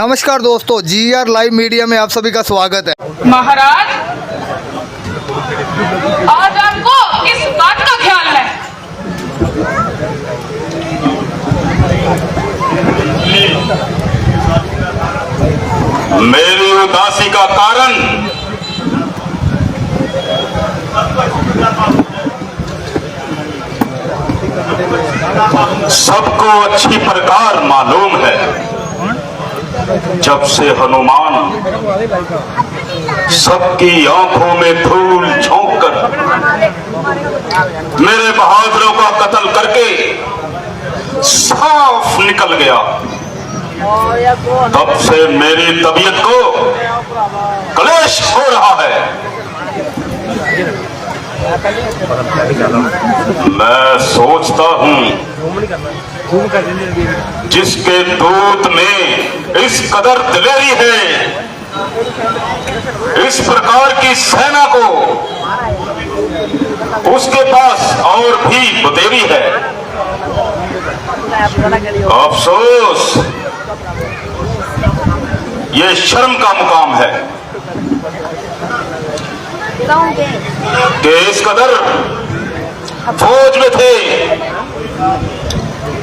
नमस्कार दोस्तों, GR live media में आप सभी का स्वागत है। महाराज, आज आपको किस बात का ख्याल है? मेरी उदासी का कारण सबको अच्छी प्रकार मालूम है। जब से हनुमान सबकी आंखों में धूल झोंक कर मेरे बहादुरों का कत्ल करके साफ निकल गया, तब से मेरी तबीयत को क्लेश हो रहा है। मैं सोचता हूं जिसके दूत में इस कदर दिलेरी है, इस प्रकार की सेना को उसके पास और भी बतेरी है। अफसोस, ये शर्म का मुकाम है कि इस कदर फौज में थे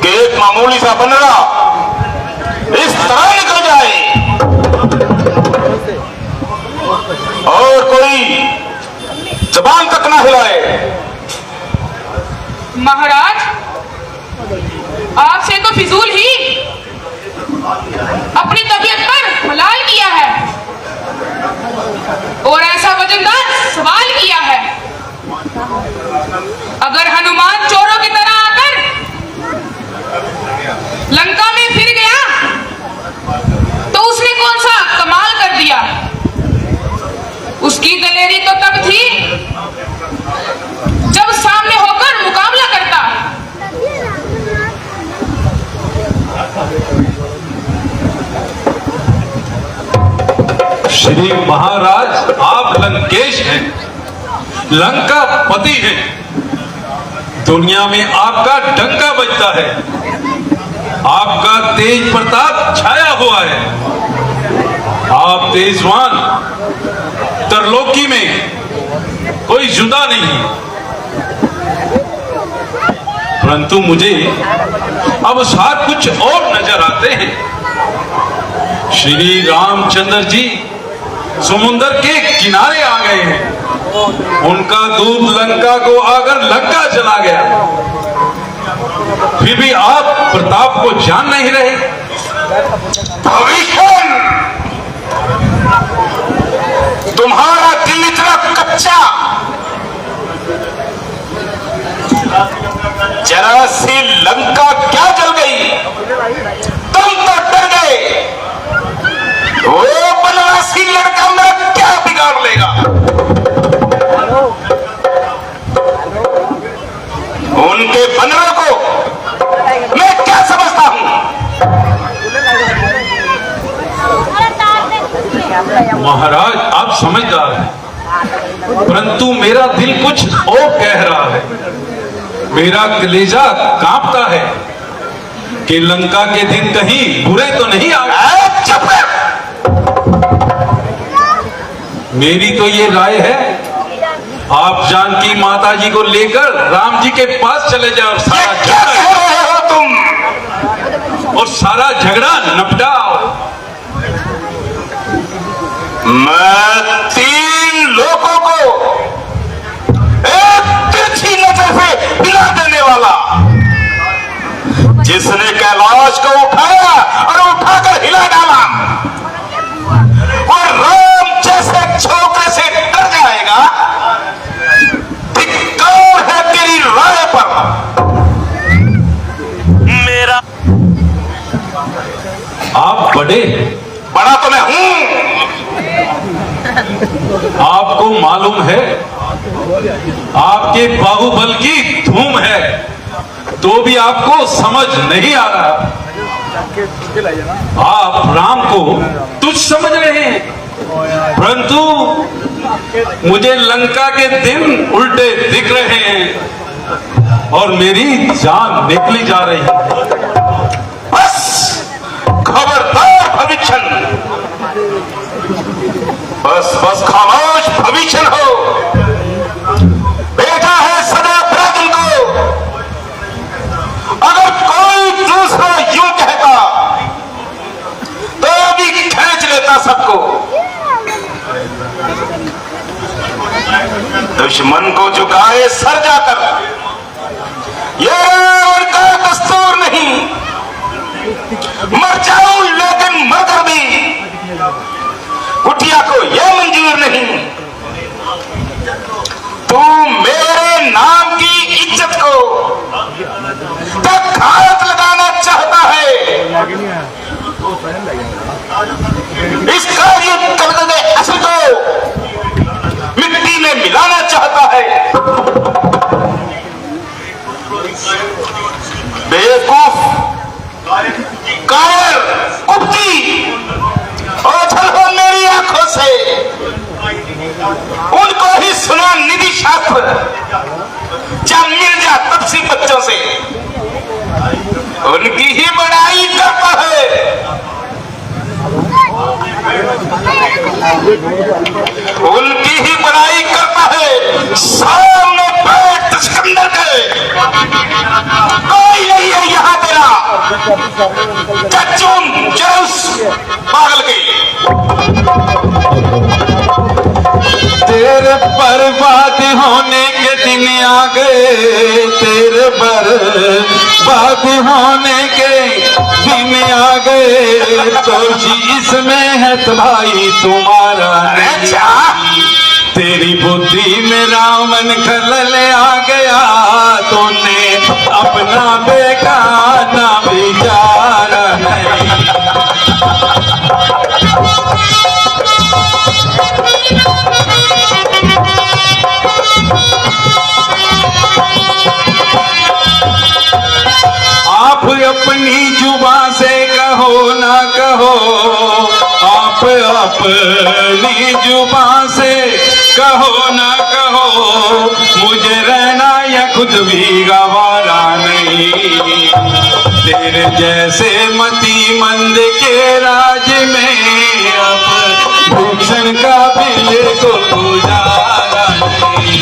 कि एक मामूली सा बनरा इस तरह निकल जाए और कोई जबान तक ना हिलाए। महाराज, आपसे तो फिजूल ही अपनी तबीयत पर मलाल किया है और ऐसा वजनदार सवाल किया है। अगर हनुमान चोरों की तरह आकर लंका में फिर गया तो उसने कौन सा कमाल कर दिया? उसकी दलेरी तो तब थी जब सामने होकर मुकाबला करता। श्री महाराज, आप लंकेश हैं, लंका पति हैं। दुनिया में आपका डंका बजता है, आपका तेज प्रताप छाया हुआ है। आप तेजवान, तरलोकी में कोई जुदा नहीं है। परंतु मुझे अब साथ कुछ और नजर आते हैं। श्री रामचंद्र जी समुंदर के किनारे आ गए हैं। उनका दूत लंका को आकर लंका चला गया, फिर भी आप प्रताप को जान नहीं रहे। भविष्य, तुम्हारा दिल इतना कच्चा, जरा सी लंका क्या जल गई, तुम तो डर गए। वो बनवासी लड़का मेरा क्या बिगाड़ लेगा? उनके बनरों को मैं क्या समझता हूं? महाराज, आप समझदार हैं, परंतु मेरा दिल कुछ और कह रहा है। मेरा कलेजा कांपता है कि लंका के दिन कहीं बुरे तो नहीं आ गए। चुप कर। मेरी तो ये राय है, आप जानकी माता जी को लेकर राम जी के पास चले जाओ और सारा झगड़ा निपटाओ। मैं 3 लोगों को एक तिरछी नजर से हिला देने वाला, जिसने कैलाश को उठाया और उठाकर हिला डाला और राम जैसे छोकरे से डर जाएगा, धिक्कार है तेरी राय पर। मेरा आप बड़े, बड़ा तो मैं हूं। आपको मालूम है आपके बाहुबल की धूम है, तो भी आपको समझ नहीं आ रहा। आप राम को तुच्छ समझ रहे हैं, परंतु मुझे लंका के दिन उल्टे दिख रहे हैं और मेरी जान निकली जा रही है। बस खबरदार भविष्य, देता सबको। दुश्मन को झुकाए सर जाकर, ये उनका दस्तूर नहीं। मर जाऊं लेकिन मरकर भी कुटिया को यह मंजूर नहीं। तू मेरे नाम की इज्जत को तक घात लगाना चाहता है। इसका ये कलकदे असल को मिट्टी में मिलाना चाहता है। बेवकूफ, कायर, कुत्ती, ओझल हो मेरी आंखों से। उनको ही सुना निधि शास्त्र, जब मिर्जा तपसी बच्चों से उनकी ही बड़ाई करता है। उनकी ही बड़ाई करता है। सामने बैठ सिकंदर के, कोई नहीं है यहाँ तेरा चच्चून जेउस पागल के। तेरे बर्बाद होने के दिन आ गए, तेरे बर्बाद होने के दिन आ गए। तो जी इसमें है तो भाई तुम्हारा नहीं। तेरी बुद्धि में रावण खलल आ गया, तूने अपना बेगाना विचारा नहीं। आप अपनी जुबान से कहो ना कहो, आप अपनी जुबान से कहो ना कहो, मुझे रहना या खुद भी गवारा नहीं। तेरे जैसे मती मंद के राज में अब भूषण का भी ये तो गुजारा नहीं।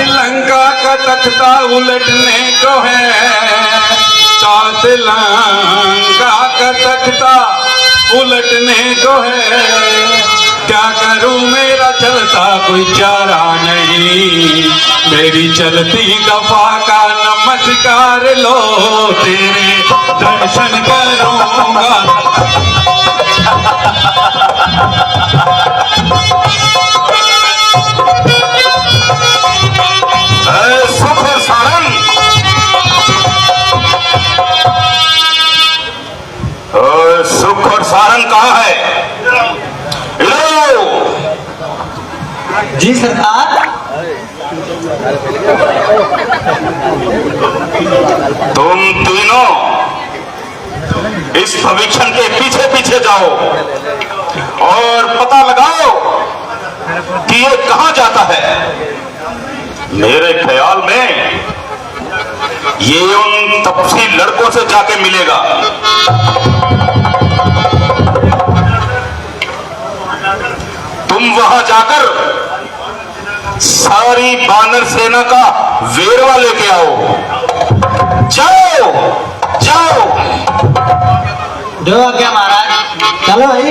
लंका का तख्ता उलटने को है, सात लंका का तख्ता उलटने को है। क्या करूं मेरा चलता कोई चारा नहीं। मेरी चलती दफा का नमस्कार लो, तेरे दर्शन करूंगा। सुख और सारंग, सुख और सारंग कहाँ है? लो जी सरकार। तुम तीनों इस भविष्य के पीछे पीछे जाओ और पता लगाओ कि ये कहां जाता है। मेरे ख्याल में ये उन तपसी लड़कों से जाके मिलेगा। तुम वहां जाकर सारी बानर सेना का वेरवा लेके आओ। जाओ जाओ। जो आज्ञा महाराज। चलो भाई।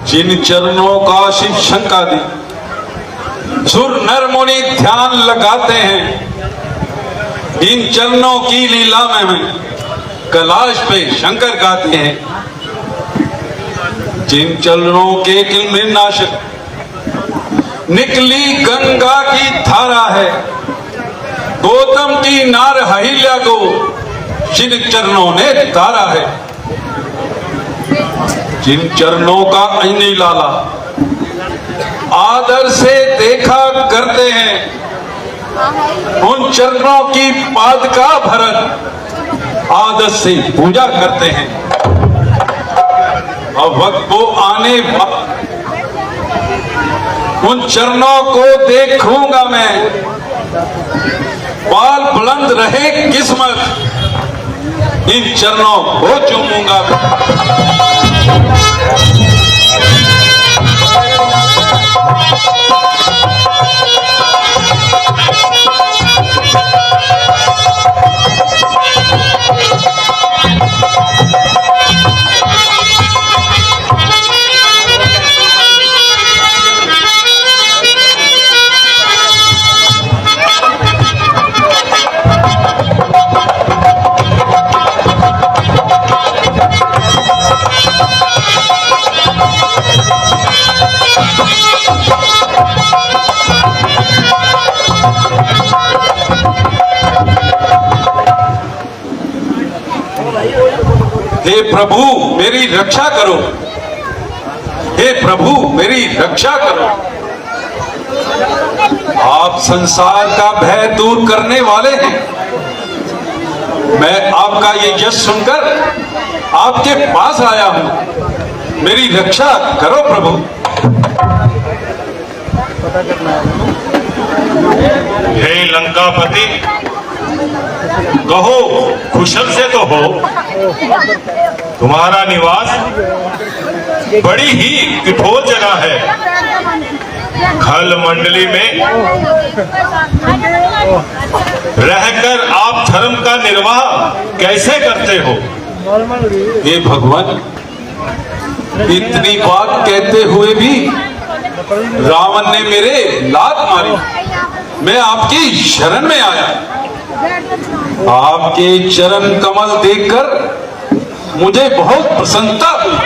जिन चरणों का शिव शंका दी, सुर नर मुनि ध्यान लगाते हैं। इन चरणों की लीला में कैलाश पे शंकर गाते हैं। जिन चरणों के किलमिल नाशक निकली गंगा की धारा है, गौतम की नार अहिल्या को जिन चरणों ने तारा है। जिन चरणों का ऐनी लाला आदर से देखा करते हैं, उन चरणों की पादुका भरत आदत से पूजा करते हैं। अब वक्त वो आने उन चरणों को देखूंगा मैं, बाल बुलंद रहे किस्मत, इन चरणों को चूमूंगा मैं। हे प्रभु मेरी रक्षा करो, हे प्रभु मेरी रक्षा करो। आप संसार का भय दूर करने वाले हैं। मैं आपका ये यश सुनकर आपके पास आया हूं, मेरी रक्षा करो प्रभु। हे लंकापति, कहो कुशल से तो हो। तुम्हारा निवास बड़ी ही कठोर जगह है। खल मंडली में रहकर आप धर्म का निर्वाह कैसे करते हो? हे भगवान, इतनी बात कहते हुए भी रावण ने मेरे लात मारी। मैं आपकी शरण में आया। आपके चरण कमल देखकर मुझे बहुत प्रसन्नता हुई।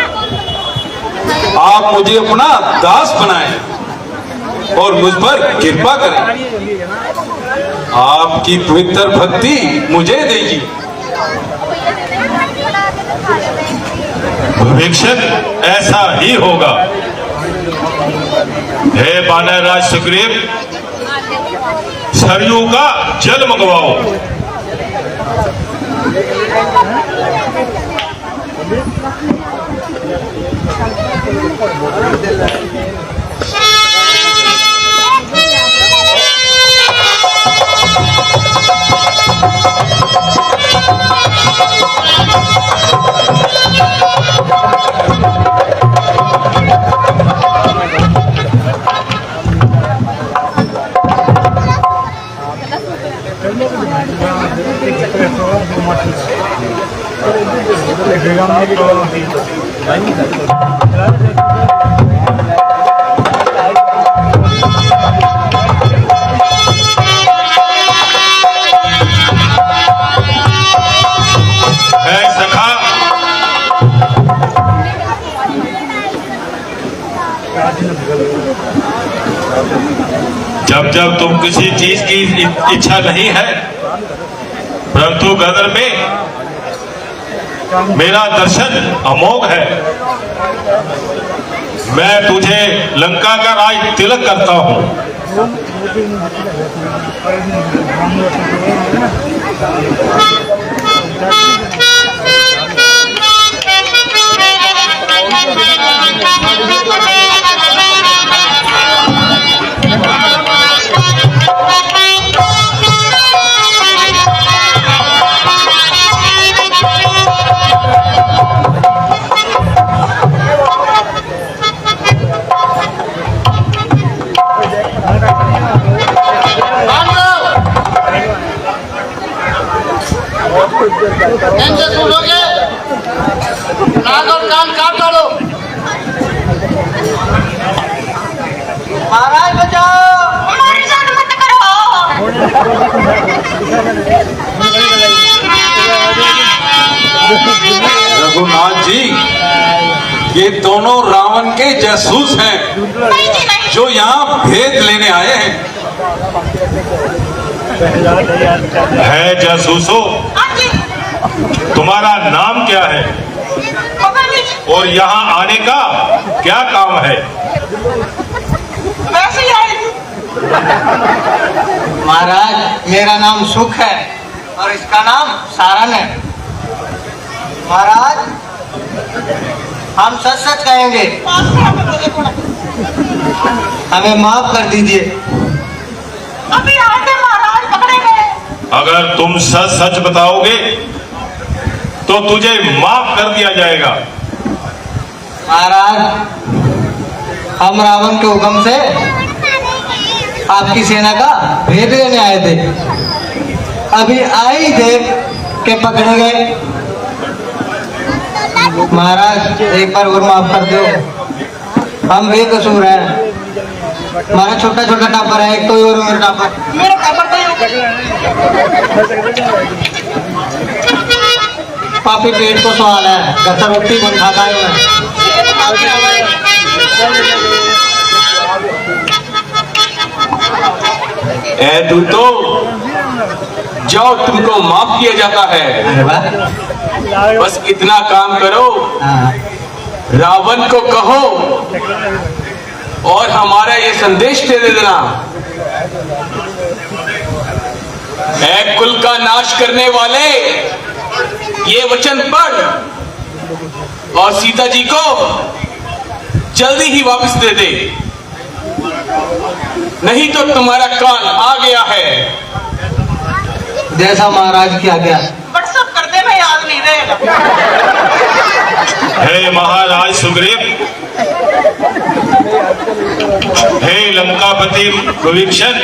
आप मुझे अपना दास बनाएं और मुझ पर कृपा करें। आपकी पवित्र भक्ति मुझे दीजिए। भविष्यत ऐसा ही होगा। हे वानरराज सुग्रीव, सरयू का जल मंगवाओ। जब जब तुम किसी चीज की इच्छा नहीं है, परंतु गदर में मेरा दर्शन अमोघ है। मैं तुझे लंका का राज तिलक करता हूं। सुनोगे नाक और कान काट डालो। महाराज बचाओ, हमारे साथ मत करो। रघुनाथ जी, ये दोनों रावण के जासूस हैं जो यहाँ भेद लेने आए हैं। है जासूसो, तुम्हारा नाम क्या है और यहाँ आने का क्या काम है? वैसे ही आए। महाराज मेरा नाम सुख है और इसका नाम सारन है। महाराज हम सच सच कहेंगे, हमें माफ कर दीजिए। अभी आते महाराज पकड़े गए। अगर तुम सच सच बताओगे तो तुझे माफ कर दिया जाएगा। महाराज हम रावण के हुक्म से आपकी सेना का भेद लेने आए थे, अभी आई थे कि पकड़े गए। महाराज एक बार और माफ कर दो, हम बेकसूर हैं। हमारा छोटा छोटा टापर है, एक कोई और मेरा टापर। मेरा टापर पापी पेट को सवाल है, घर से रोटी कौन खाता है? ए दूतो, जाओ, तुमको माफ किया जाता है। अरे वाह। बस इतना काम करो, हाँ। रावण को कहो और हमारा ये संदेश दे देना, ए कुल का नाश करने वाले, ये वचन पढ़ और सीता जी को जल्दी ही वापस दे दे, नहीं तो तुम्हारा काल आ गया है। जैसा महाराज की आज्ञा। व्हाट्सअप कर दे, मैं याद नहीं रहेगा। हे महाराज सुग्रीव, हे लंकापति विभीषण,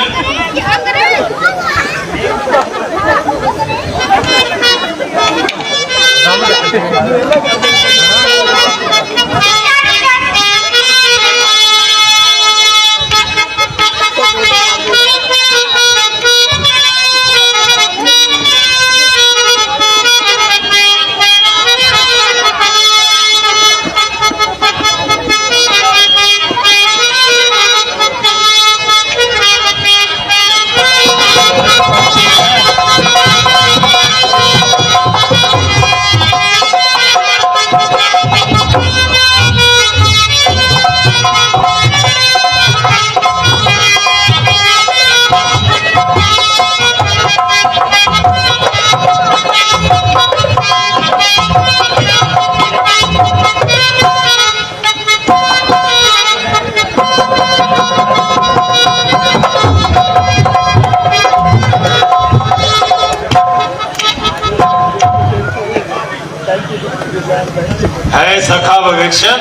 है सखा विभीषण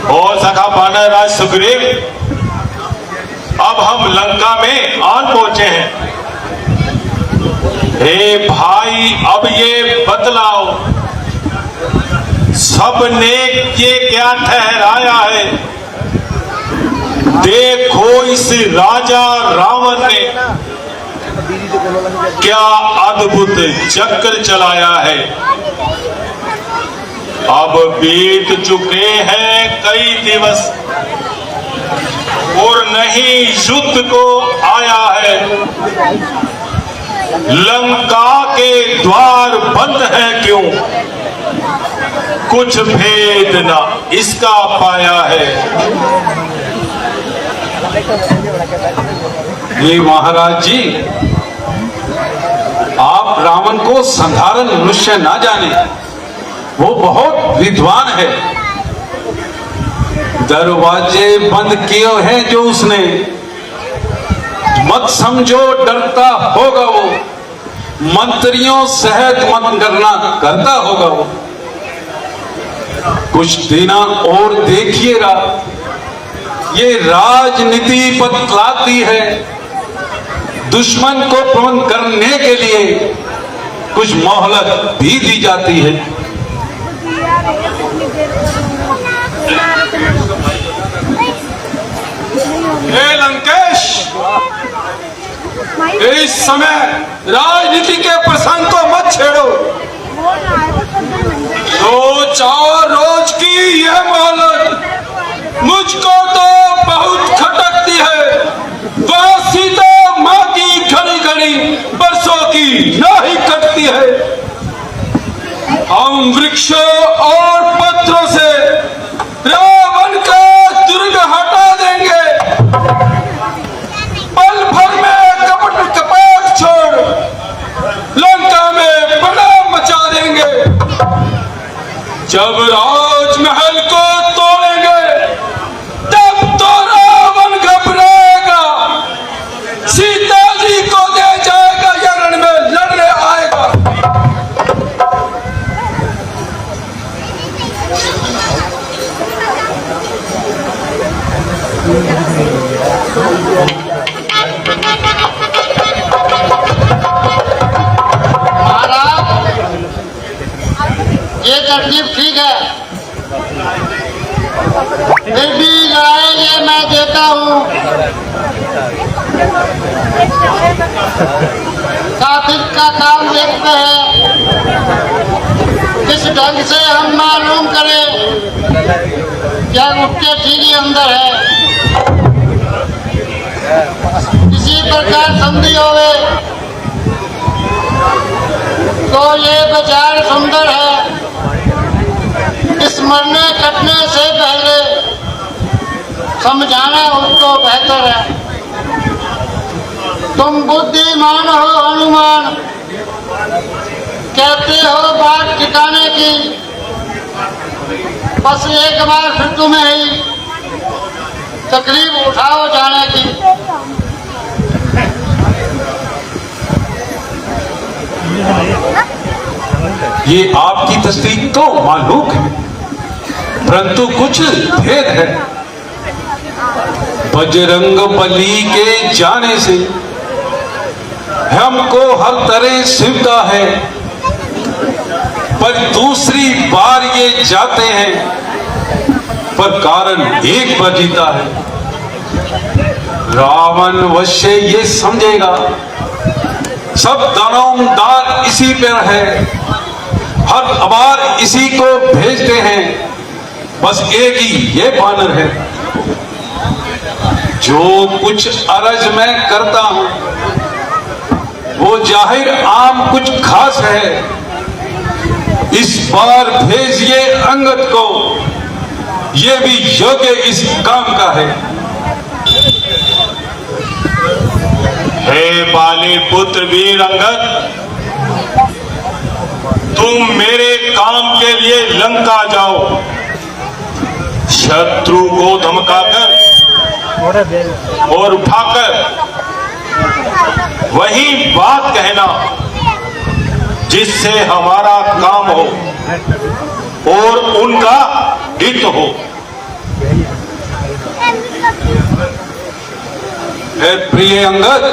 और सखा वानरराज सुग्रीव, अब हम लंका में आन पहुंचे हैं। हे भाई, अब ये बतलाओ, सबने ये क्या ठहराया है? देखो इस राजा रावण ने क्या अद्भुत चक्र चलाया है। अब बीत चुके हैं कई दिवस और नहीं युद्ध को आया है। लंका के द्वार बंद हैं क्यों? कुछ भेद ना इसका पाया है। ये महाराज जी, आप रावण को साधारण मनुष्य ना जाने, वो बहुत विद्वान है। दरवाजे बंद किए हैं जो उसने, मत समझो डरता होगा वो, मंत्रियों सहित मत करना करता होगा वो। कुछ दिन और देखिएगा, ये राजनीति बतलाती है। दुश्मन को पवन करने के लिए कुछ मोहलत भी दी जाती है। हे लंकेश, इस समय राजनीति के प्रसंग को मत छेड़ो। 2-4 रोज की यह मोहलत मुझको तो बहुत खटकती है। वह सीता माँ की घड़ी घड़ी बरसों की नहीं कटती है। हम वृक्षों और पत्थरों से रावण का दुर्ग हटा देंगे। पल भर तरकीब ठीक है, फिर भी लड़ाई मैं देता हूँ। कातिल का काम देखते हैं, किस ढंग से हम मालूम करें क्या गुप्ते ठीक ही अंदर है। इसी प्रकार संधि होवे तो ये विचार सुंदर है, इस मरने कटने से पहले समझाना उसको बेहतर है। तुम बुद्धिमान हो हनुमान, कहते हो बात ठिकाने की, बस एक बार फिर तुम्हें ही तकलीफ उठाओ जाने की। ये आपकी तस्दीक तो मालूम है, परंतु कुछ भेद है। बजरंग बली के जाने से हमको हर तरह सुविधा है, पर दूसरी बार ये जाते हैं पर कारण एक बजीता है। रावण अवश्य ये समझेगा सब दारोमदार इसी पर है, हर बार इसी को भेजते हैं, बस एक ही ये बानर है। जो कुछ अरज मैं करता हूं वो जाहिर आम कुछ खास है, इस बार भेजिए अंगद को, ये भी योग्य इस काम का है। हे बाली पुत्र वीर अंगद, तुम मेरे काम के लिए लंका जाओ, शत्रु को धमकाकर और उठाकर वही बात कहना जिससे हमारा काम हो और उनका हित हो। हे प्रिय अंगद,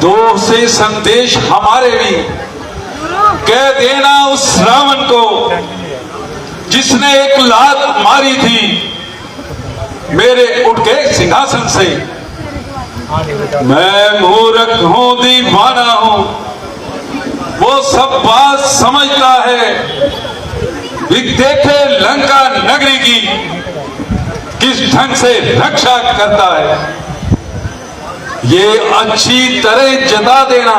दो से संदेश हमारे भी कह देना उस रावण को जिसने एक लात मारी थी मेरे उठ के सिंहासन से। मैं मूर्ख हूं, दीवाना हूं, वो सब बात समझता है। देखे लंका नगरी की किस ढंग से रक्षा करता है, ये अच्छी तरह जता देना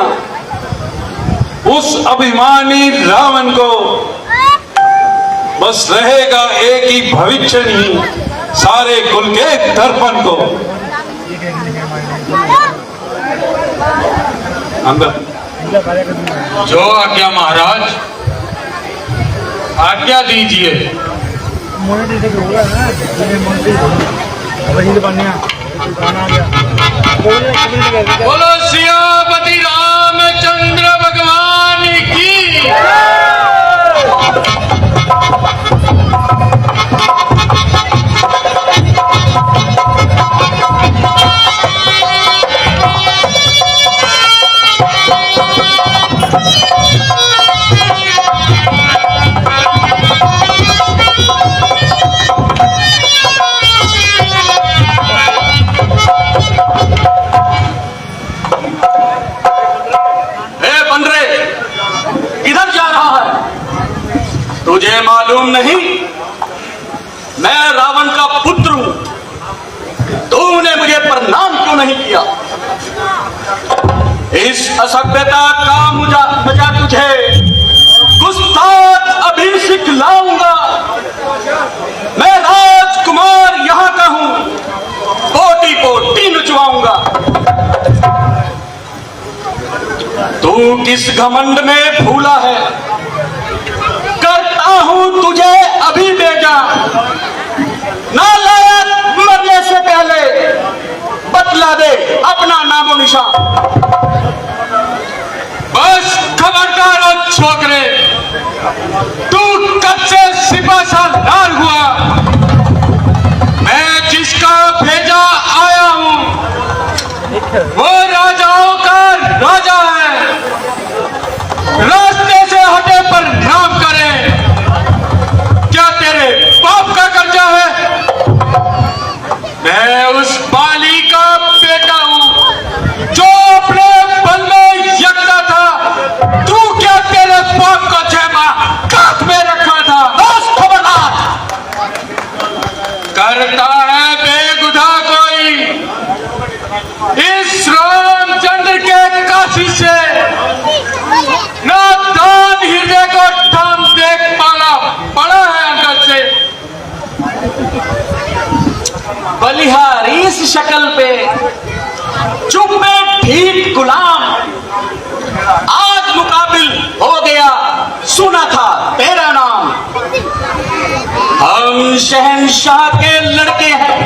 उस अभिमानी रावण को। बस रहेगा एक ही भविष्य नहीं सारे कुल के दर्पण को। अंगद, जो आज्ञा महाराज, आज्ञा दीजिए। बोलो सियापति रामचंद्र भगवान की। तुझे मालूम नहीं मैं रावण का पुत्र हूं, तूने मुझे प्रणाम क्यों नहीं किया? इस असभ्यता का मजा तुझे गुस्ताख अभी सिखलाऊंगा। मैं राजकुमार यहां का हूं, पोटी पोटी नचवाऊंगा। तू किस घमंड में भूला है, करता हूं तुझे अभी भेजा। नालायक, मरने से पहले बतला दे अपना नामो निशान। बस खबरदार हो छोकरे, तू कब से सिपा सालार हुआ? मैं जिसका भेजा आया हूं वो राजाओं का राजा है, रास्ते से हटे पर नाम का शक्ल पे चुप्पे ठीक गुलाम, आज मुकाबिल हो गया सुना था तेरा नाम। हम शहंशाह के लड़के हैं,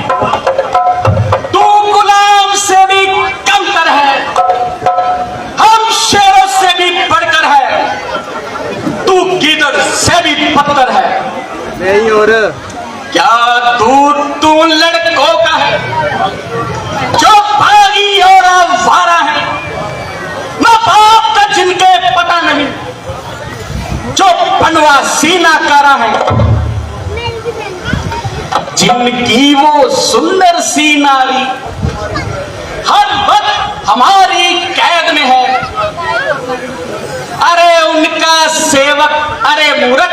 तू गुलाम से भी कमतर है, हम शेरों से भी बढ़कर है, तू गीदड़ से भी बदतर है। नहीं और क्या तू लड़कों का है जो भागी और आवारा है, माँ बाप का जिनके पता नहीं, जो बनवा सीना कारा है, जिनकी वो सुंदर सी नारी हर वक्त हमारी कैद में है। अरे उनका सेवक, अरे मूर्ख,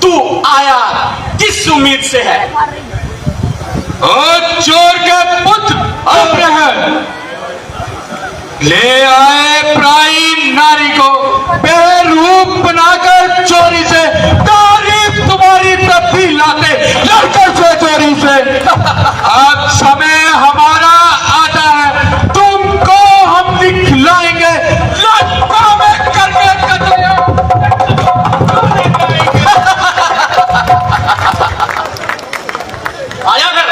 तू आया किस उम्मीद से है? और चोर के पुत्र अब्राहम ले आए पराई नारी को बेरूप बनाकर चोरी से, तारीफ तुम्हारी तब भी लाते लड़कर से चोरी से। अब समय हमारा आता है, तुमको हम दिखलाएंगे लड़कों में करके कतले। आया फिर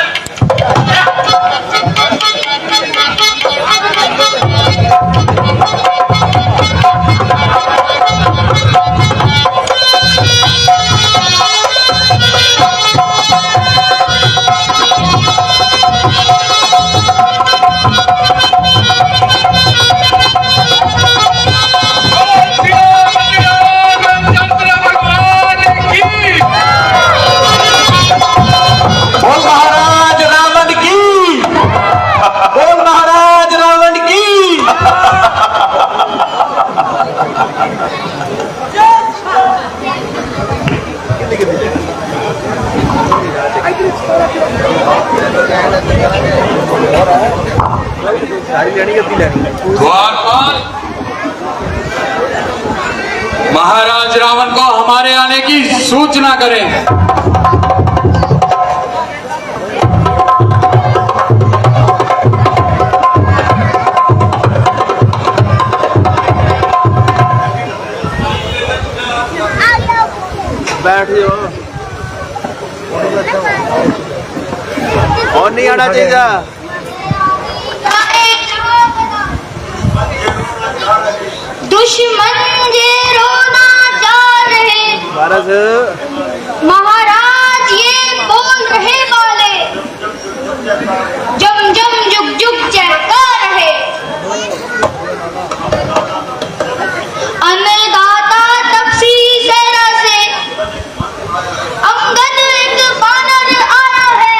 द्वारपाल महाराज रावण को हमारे आने की सूचना करें। बैठ जाओ और नहीं आना चाहिए। दुश्मन जे रोना चाह रहे महाराज ये बोल रहे वाले, जम जम जुग जुग चहका रहे। अन्नदाता तपसी सेना से अंगद एक बानर आया है,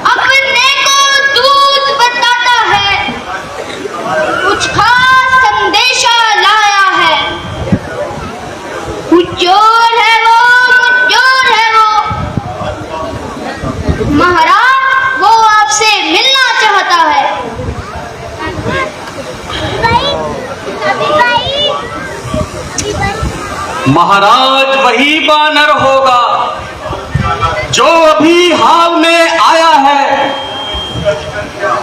अपने को दूध बताता है, कुछ खास संदेशा लाया है। मुझोर है वो महाराज, वो आपसे मिलना चाहता है। महाराज वही बानर होगा जो अभी हाल में आया है,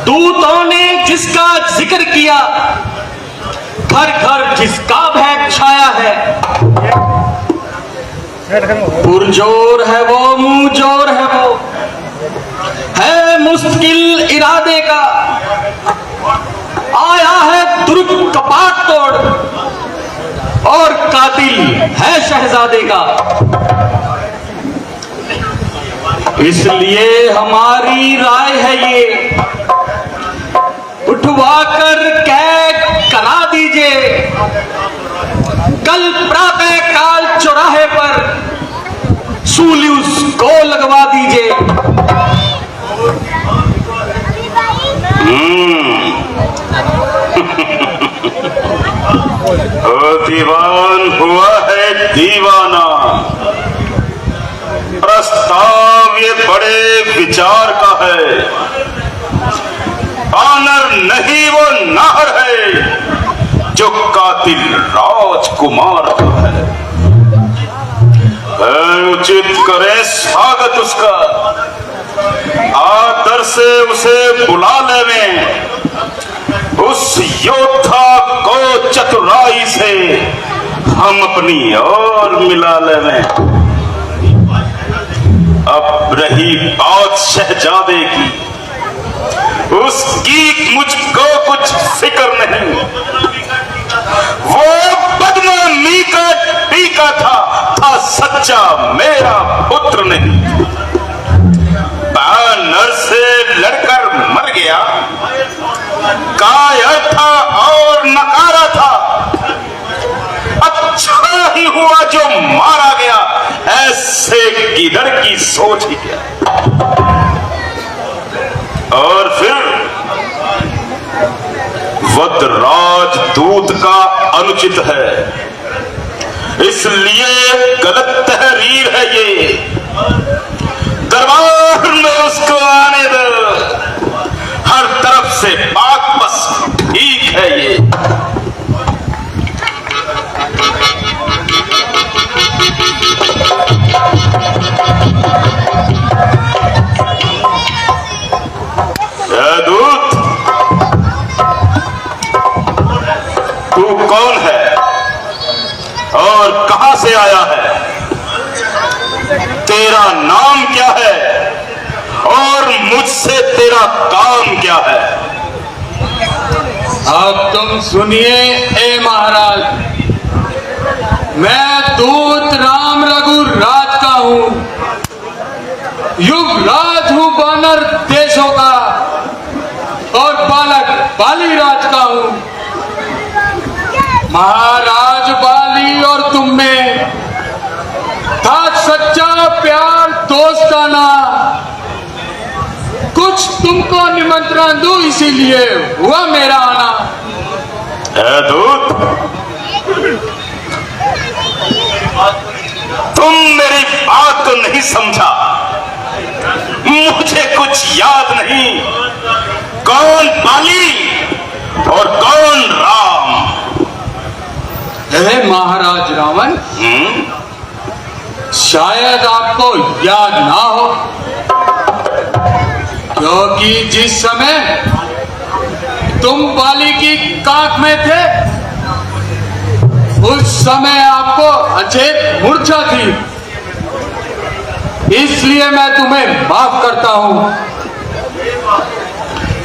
दूतों ने जिसका जिक्र किया, घर घर जिसका भय छाया है। पुरजोर है वो, मुंह जोर है वो, है मुश्किल इरादे का, आया है दुर्ग कपाट तोड़, और कातिल है शहजादे का। इसलिए हमारी राय है ये, उठवा कर कैद करा दीजिए, कल प्रातः काल चौराहे पर सूली उसको लगवा दीजिए। दीवान हुआ है दीवाना, प्रस्ताव ये बड़े विचार का है, बानर नहीं वो नाहर है जो कातिल राजकुमार का है। उचित करे स्वागत उसका, आदर से उसे बुला लेवें, उस योद्धा को चतुराई से हम अपनी ओर मिला लेवें। अब रही बात शहजादे की, उसकी मुझको कुछ फिक्र नहीं। वो बदनामी का टीका था सच्चा मेरा पुत्र नहीं। बानर से लड़कर मर गया, कायर था और नकारा था। अच्छा ही हुआ जो मारा गया, ऐसे गिदड़ की सोच ही क्या। और फिर वध राजदूत का अनुचित है, इसलिए गलत तहरीर है ये। दरबार में उसको आने दो, हर तरफ से पाक बस ठीक है ये। दूत, तू कौन है और कहां से आया है? तेरा नाम क्या है और मुझसे तेरा काम क्या है? अब तुम सुनिए ए महाराज, मैं दूत राम रघुराज का हूं, युवराज हूं वानर देशों का और बालक बाली राज का हूं। महाराज बाली और तुम में था सच्चा प्यार दोस्ताना। कुछ तुमको निमंत्रण दूं, इसीलिए हुआ मेरा आना। दूत, तुम मेरी बात को नहीं समझा। मुझे कुछ याद नहीं, कौन बाली और कौन राम? हे महाराज रावण, शायद आपको याद ना हो, क्योंकि जिस समय तुम बाली की काख में थे, उस समय आपको अचेत मूर्छा थी। इसलिए मैं तुम्हें माफ करता हूं,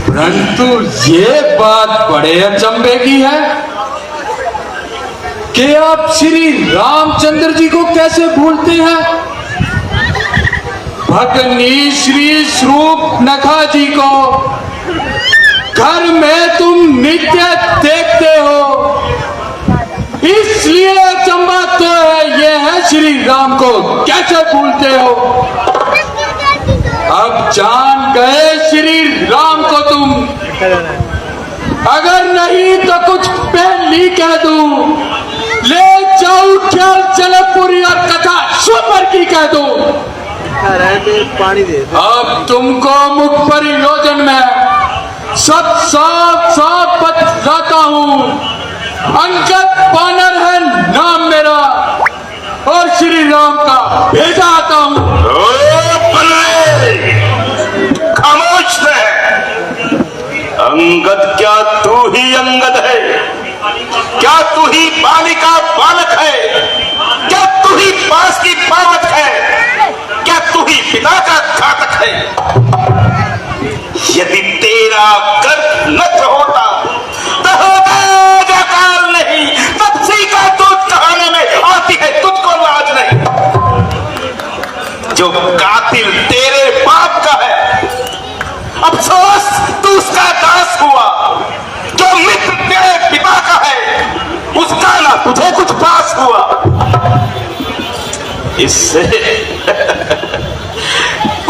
परंतु ये बात बड़े अचंभे की है कि आप श्री रामचंद्र जी को कैसे भूलते हैं? भगनी श्री स्वरूप नखा जी को घर में तुम नित्य देखते हो, इसलिए अचंभा तो है ये है श्री राम को कैसे भूलते हो। अब जान गए श्री राम को तुम, अगर नहीं तो कुछ पहली कह दूं, ले जाऊं ख्याल चलपुरी और कथा सुपर की कह दूं। पानी दे। अब तुमको मुख पर योजन में सब साफ साफ बताता हूं। अंगद बानर है नाम मेरा और श्री राम का भेजा आता हूं। खामोश रह। अंगद क्या तू ही अंगद है? क्या तू ही बाली का बालक है? क्या तू ही पास की पावत है? क्या तू ही पिता का घातक है? यदि तेरा गर्भ नष्ट होता तो होता काल नहीं, तपसी का दूध कहाने में आती है तुझको लाज नहीं। जो कातिल तेरे बाप का है, अफसोस तू उसका दास हुआ। जो मित्र तेरे पिता का है, उसका ना तुझे कुछ पास हुआ। इससे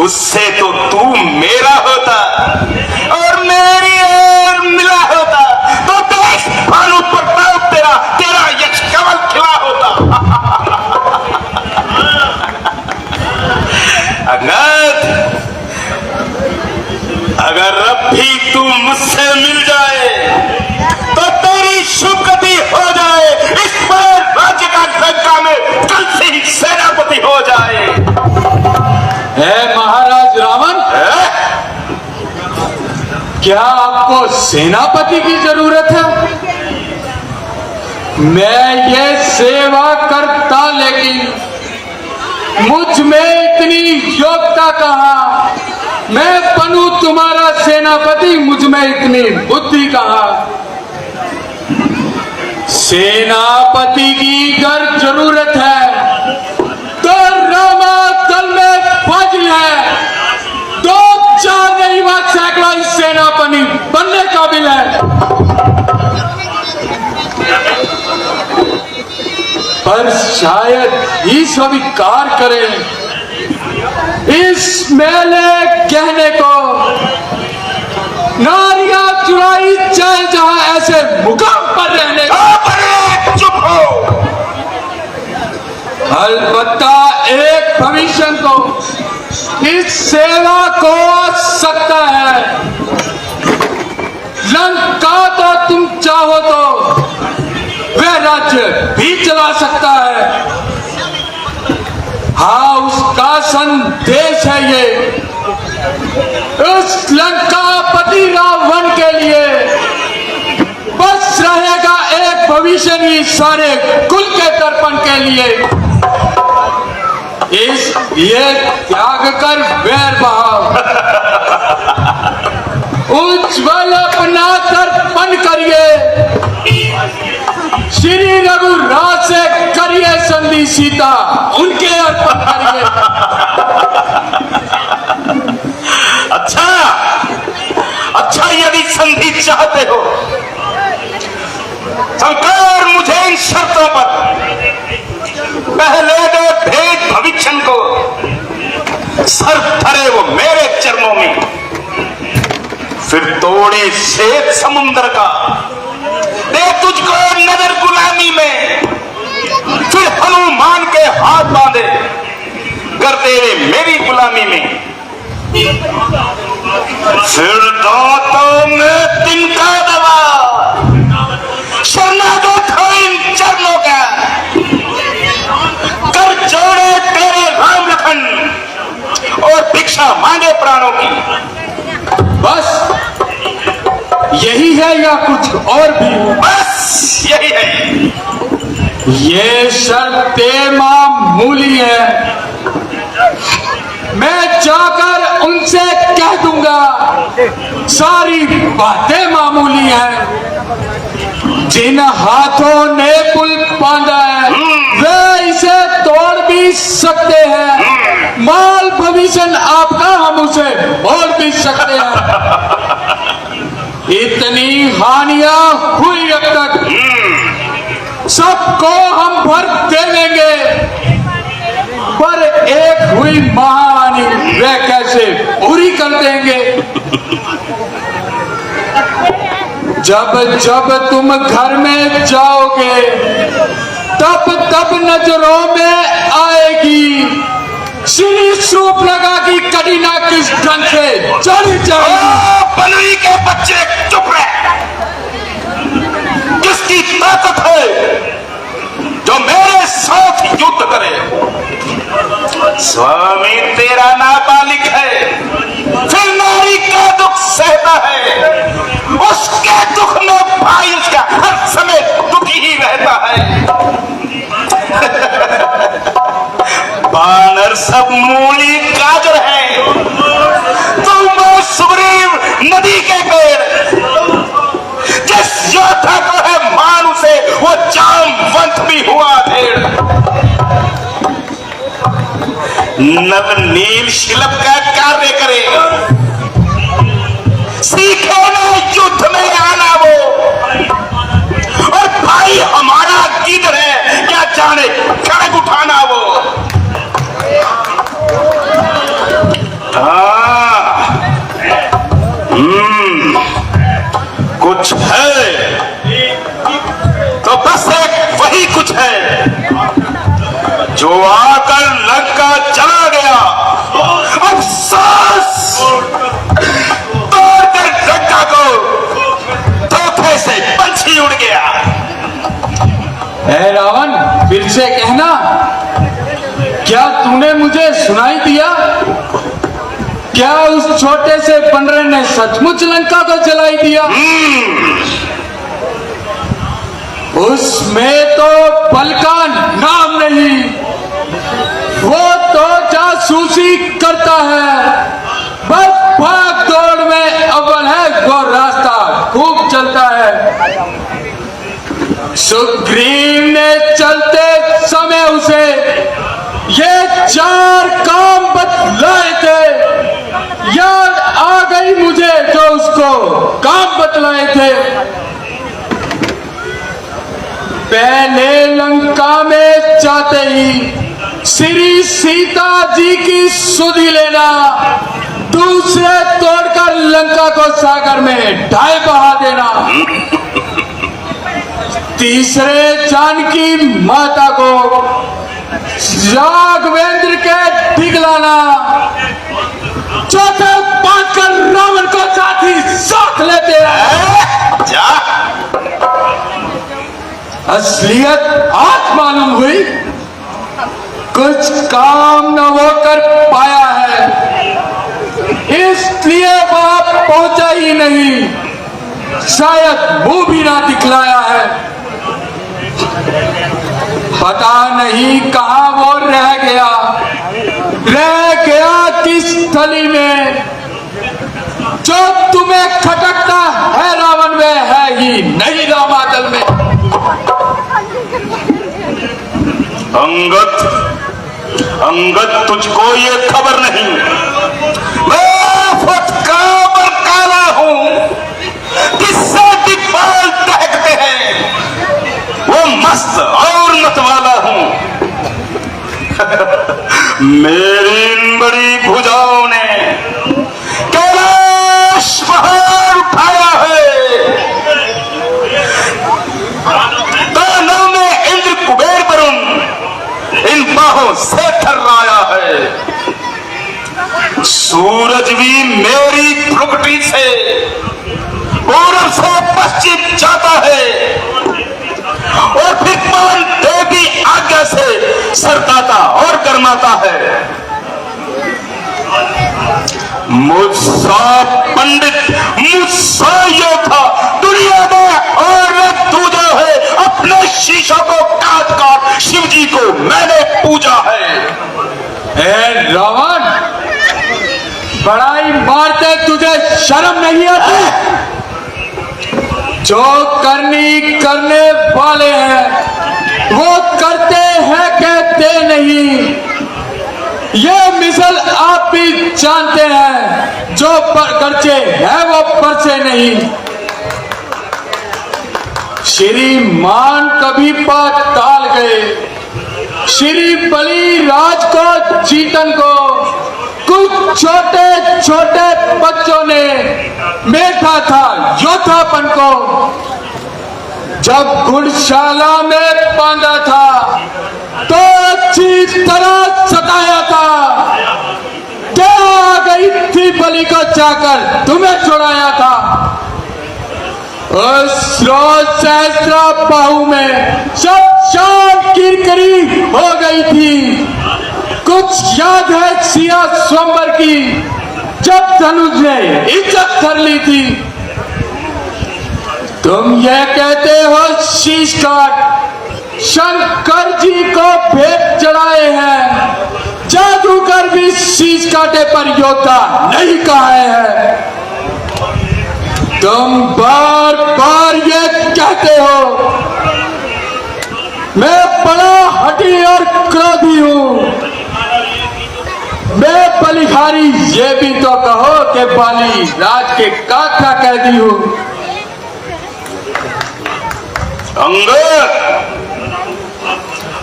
उससे तो तू मेरा होता और मेरी ओर मिला होता, तो देश भानु प्रताप तेरा यश कमल खिला होता। अगर अब भी तू मुझसे मिल जाए तो तेरी शुभ गति हो जाए। इस पर राज्य का लंका में कल से ही सेनापति हो जाए। है महाराज रावण, क्या आपको सेनापति की जरूरत है? मैं ये सेवा करता, लेकिन मुझ में इतनी योग्यता कहाँ? मैं बनूं तुम्हारा सेनापति, मुझ में इतनी बुद्धि कहाँ? सेनापति की अगर जरूरत है तो रमादल में फौजी है, दो चार नहीं बात सैकड़ों इस सेनापति बनने काबिल है। पर शायद ही स्वीकार करें इस मेले कहने को। नारियां चुराई चाहे जहां ऐसे मुकाम पर रहने को। चुप हो। अलबत्ता एक भविष्य को इस सेवा को सकता है। लंका तो तुम चाहो तो वह राज्य भी चला सकता है। हाँ, उसका संदेश है ये। उस लंकापति रावण के लिए बस रहेगा एक भविष्य ही सारे कुल के तर्पण के लिए। इसलिए त्याग कर वैर भाव, उज्ज्वल अपना तर्पण करिए। श्री रघुराज से करिए संधि, सीता उनके अर्पण करिए। अच्छा यदि संधि चाहते हो, सरकार मुझे इन शर्तों पर पहले दे भेद भविष्य को, सर धरे वो मेरे चरणों में, फिर तोड़े श्वेत समुद्र का, दे तुझको नजर गुलामी में, फिर हनुमान के हाथ बांधे कर दे मेरी गुलामी में, फिर दांतों में तिनका दबा शरणागत हो इन चरणों का, कर जोड़े तेरे राम लखन और भिक्षा मांगे प्राणों की। बस यही है या कुछ और भी? बस यही है। ये शर्तें मामूली है। मैं जाकर उनसे कह दूंगा सारी बातें मामूली हैं। जिन हाथों ने पुल बांधा है वे इसे तोड़ भी सकते हैं। माल भविष्य आपका, हम उसे मोड़ भी सकते हैं। इतनी हानियां हुई अब तक, सबको हम भर देंगे, पर एक हुई महाहानि वह कैसे पूरी कर देंगे? जब जब तुम घर में जाओगे तब तब नजरों में आएगी श्री शूर्पणखा की कटीना किस ढंग से चढ़ी जाएगी। बलुई के बच्चे चुप रहे। किसकी ताकत है जो मेरे साथ युद्ध करे? स्वामी तेरा नाबालिग है, फिर नारी का दुख सहता है, उसके दुख में भाई उसका हर समय दुखी ही रहता है। बानर सब मूली गाजर है, तुम सुग्रीव नदी के पेड़। जिस योद्धा को है मान उसे वो जामवंत भी हुआ ढेर। नल नील शिल्प का कार्य करे, सीखे ना युद्ध में आना वो। और भाई हमारा गिद्ध है, क्या जाने खड़ग उठाना वो। कुछ है तो बस एक वही कुछ है जो आकर लंका चला गया। अफसोस तोड़कर लंका को धोखे से पंछी उड़ गया। ऐ रावण, फिर से कहना, क्या तूने मुझे सुनाई दिया? क्या उस छोटे से बंदर ने सचमुच लंका को जलाई दिया? उसमें तो बल का नाम नहीं, वो तो जासूसी करता है, बस भाग दौड़ में अव्वल है, वो रास्ता खूब चलता है। सुग्रीव ने चलते समय उसे ये 4 काम बतलाए थे। याद आ गई मुझे जो उसको काम बतलाए थे। पहले लंका में जाते ही श्री सीता जी की सुधि लेना, दूसरे तोड़कर लंका को सागर में ढाई बहा देना, तीसरे जानकी माता को राघवेंद्र के दिखलाना, चौथे बांधकर रावण को साथी साथ लेते हैं। जा असलियत आज मालूम हुई, कुछ काम न होकर पाया है, इसलिए वहां पहुंचा ही नहीं, शायद मुंह भी ना दिखलाया है। पता नहीं कहां वो रह गया किस थली में, जो तुम्हें खटकता है रावण में है ही नहीं रामादल में। अंगद तुझको ये खबर नहीं, मैं फटका पर काला हूं, किससे दिग्बाल दहकते हैं, वो मस्त और मतवाला हूं। मेरी इन बड़ी भुजाओं ने कैलाश पहाड़ उठाया है, दानव ने इंद्र कुबेर वरुण इन बाहों से थर्राया है। सूरज भी मेरी भ्रुकुटी से पूर्व से पश्चिम जाता है, और फिर पवन देवी आज्ञा से सरकाता और गर्माता है। मुझसा पंडित, मुझसा योद्धा दुनिया में और दूजा है, अपने शीशों को काट काट शिव जी को मैंने पूजा है। ए रावण, बड़ाई मारते तुझे शर्म नहीं आती? जो करने वाले हैं वो करते हैं, कहते नहीं। ये मिसल आप भी जानते हैं, जो खर्चे है वो परसे नहीं। श्रीमान कभी पाताल गए, श्री बलि राज को जीतन को कुछ छोटे छोटे बच्चों ने बैठा था योद्धापन को। जब गुड़शाला में बांधा था तो अच्छी तरह सताया था, क्या आ गई थी बलि को जाकर तुम्हें छुड़ाया था। उस रोज सहस्रा बाहु में सब शाम किरकिरी हो गई थी। कुछ याद है सिया स्वयंवर की, जब धनुष ने इज्जत कर ली थी। तुम ये कहते हो शीश काट, शंकर जी को भेंट चढ़ाए हैं, जादूगर भी शीश काटे पर योद्धा नहीं कहे हैं। तुम बार बार ये कहते हो, मैं बड़ा हठी और क्रोधी हूं। मैं बलिहारी, ये भी तो कहो कि बाली राज के काका कैदी हूं। अंगद,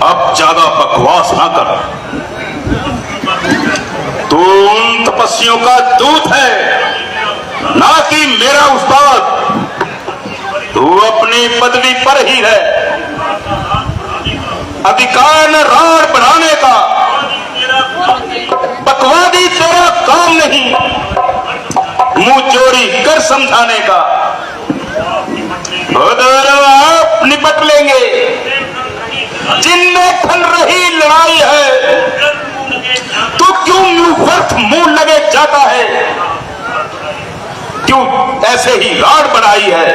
अब ज्यादा बकवास ना कर। तू उन तपस्वियों का दूत है, ना कि मेरा उस्ताद। तू अपनी पदवी पर ही है, अधिकार न राड बढ़ाने का। बकवादी तेरा काम नहीं, मुंह चोरी कर समझाने का। उधर आप निपट लेंगे, जिनमें खल रही लड़ाई है तो क्यों यूं व्यर्थ मुंह लगे जाता है? क्यों ऐसे ही राड़ बढ़ाई है?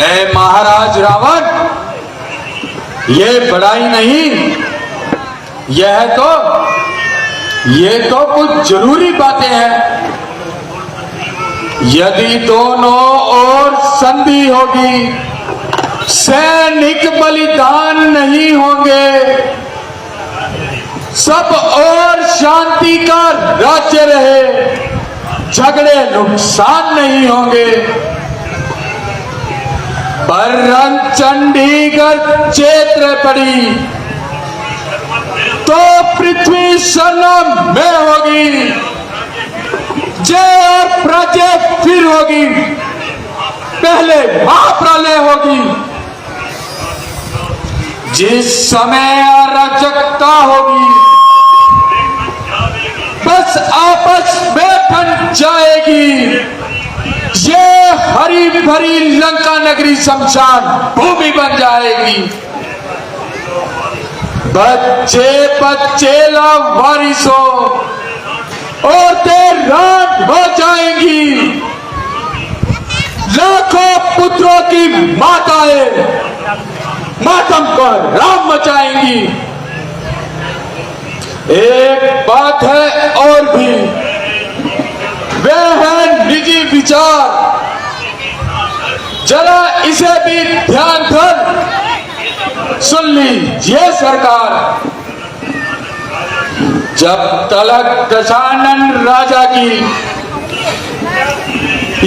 ए महाराज रावण, ये बड़ाई नहीं, ये तो कुछ जरूरी बातें हैं। यदि दोनों ओर संधि होगी, सैनिक बलिदान नहीं होंगे, सब और शांति का राज्य रहे, झगड़े नुकसान नहीं होंगे, पर चंडीगढ़ क्षेत्र पड़ी तो पृथ्वी शरण में होगी, जय और प्रजय फिर होगी, पहले महाप्रलय होगी। जिस समय अराजकता होगी, बस आपस में बन जाएगी, ये हरी भरी लंका नगरी शमशान भूमि बन जाएगी। बच्चे बच्चे लावारिस हो, औरतें रात हो जाएंगी, लाखों पुत्रों की माताएं मातम पर राम मचाएंगी। एक बात है और भी, वह है निजी विचार, जरा इसे भी ध्यान कर सुन लीजिए सरकार। जब तलक दशानन राजा की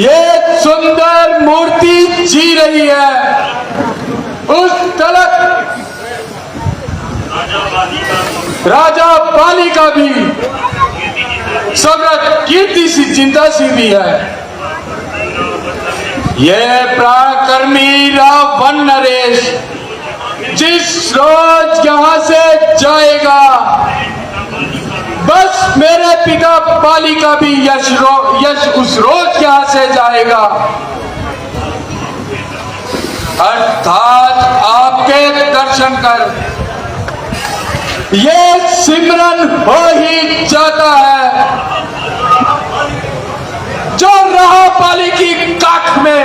ये सुंदर मूर्ति जी रही है, उस तलक राजा बाली का भी समृद्ध कीर्ति सी चिंता सी भी है। ये पराक्रमी रावण नरेश जिस रोज यहां से जाएगा, बस मेरे पिता बाली का भी यश उस रोज यहां से जाएगा, अर्थात आपके दर्शन कर ये सिमरन हो ही जाता है। जो रहा बाली की काख में,